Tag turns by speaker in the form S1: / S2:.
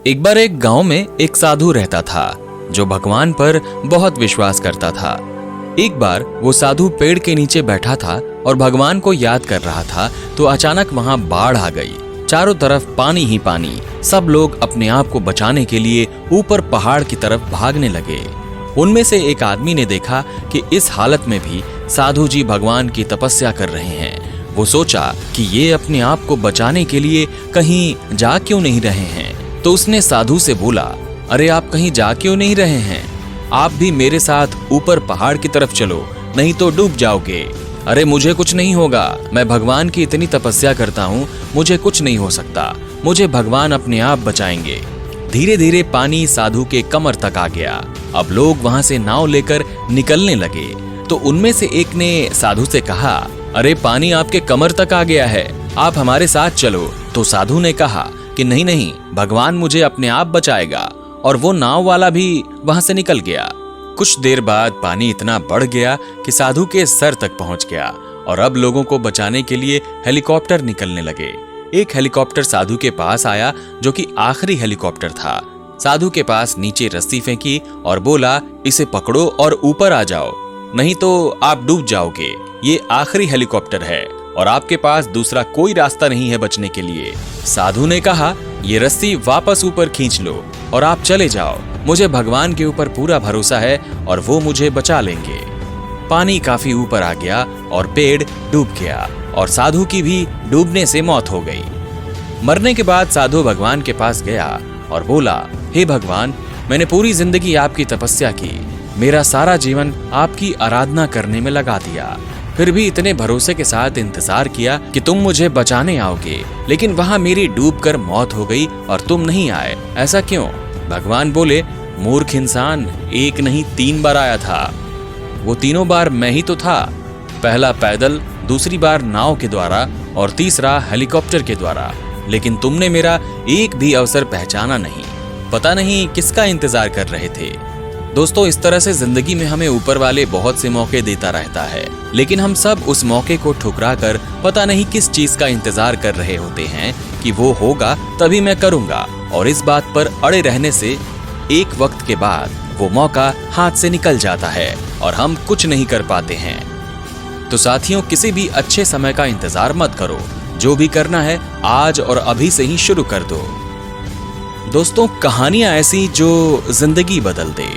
S1: एक बार एक गांव में एक साधु रहता था जो भगवान पर बहुत विश्वास करता था। एक बार वो साधु पेड़ के नीचे बैठा था और भगवान को याद कर रहा था तो अचानक वहां बाढ़ आ गई। चारों तरफ पानी ही पानी। सब लोग अपने आप को बचाने के लिए ऊपर पहाड़ की तरफ भागने लगे। उनमें से एक आदमी ने देखा कि इस हालत में भी साधु जी भगवान की तपस्या कर रहे हैं। वो सोचा कि ये अपने आप को बचाने के लिए कहीं जा क्यों नहीं रहे हैं। तो उसने साधु से बोला, अरे आप कहीं जा क्यों नहीं रहे हैं? आप भी मेरे साथ ऊपर पहाड़ की तरफ चलो, नहीं तो डूब जाओगे। अरे मुझे कुछ नहीं होगा, मैं भगवान की इतनी तपस्या करता हूँ, मुझे कुछ नहीं हो सकता, मुझे भगवान अपने आप बचाएंगे। धीरे धीरे पानी साधु के कमर तक आ गया। अब लोग वहां से नाव लेकर निकलने लगे तो उनमें से एक ने साधु से कहा, अरे पानी आपके कमर तक आ गया है, आप हमारे साथ चलो। तो साधु ने कहा कि नहीं नहीं, भगवान मुझे अपने आप बचाएगा। और वो नाव वाला भी वहां से निकल गया। कुछ देर बाद पानी इतना बढ़ गया कि साधु के सर तक पहुंच गया और अब लोगों को बचाने के लिए हेलीकॉप्टर निकलने लगे। एक हेलीकॉप्टर साधु के पास आया जो कि आखिरी हेलीकॉप्टर था। साधु के पास नीचे रस्सी फेंकी और बोला, इसे पकड़ो और ऊपर आ जाओ, नहीं तो आप डूब जाओगे। ये आखिरी हेलीकॉप्टर है और आपके पास दूसरा कोई रास्ता नहीं है बचने के लिए। साधु ने कहा, ये रस्सी वापस ऊपर खींच लो और आप चले जाओ। मुझे भगवान के ऊपर पूरा भरोसा है और वो मुझे बचा लेंगे। पानी काफी ऊपर आ गया और पेड़ डूब गया और साधु की भी डूबने से मौत हो गई। मरने के बाद साधु भगवान के पास गया और बोला, हे भगवान, मैंने पूरी जिंदगी आपकी तपस्या की, मेरा सारा जीवन आपकी आराधना करने में लगा दिया, फिर भी इतने भरोसे के साथ इंतजार किया कि तुम मुझे बचाने आओगे, लेकिन वहां मेरी डूबकर मौत हो गई और तुम नहीं आए, ऐसा क्यों? भगवान बोले, मूर्ख इंसान, एक नहीं 3 बार आया था। वो तीनों बार मैं ही तो था। पहला पैदल, दूसरी बार नाव के द्वारा और तीसरा हेलीकॉप्टर के द्वारा, लेकिन तुमने मेरा एक भी अवसर पहचाना नहीं। पता नहीं किसका इंतजार कर रहे थे। दोस्तों, इस तरह से जिंदगी में हमें ऊपर वाले बहुत से मौके देता रहता है, लेकिन हम सब उस मौके को ठुकरा कर पता नहीं किस चीज का इंतजार कर रहे होते हैं कि वो होगा तभी मैं करूंगा, और इस बात पर अड़े रहने से एक वक्त के बाद वो मौका हाथ से निकल जाता है और हम कुछ नहीं कर पाते हैं। तो साथियों, किसी भी अच्छे समय का इंतजार मत करो, जो भी करना है आज और अभी से ही शुरू कर दो। दोस्तों, कहानियां ऐसी जो जिंदगी बदल दे।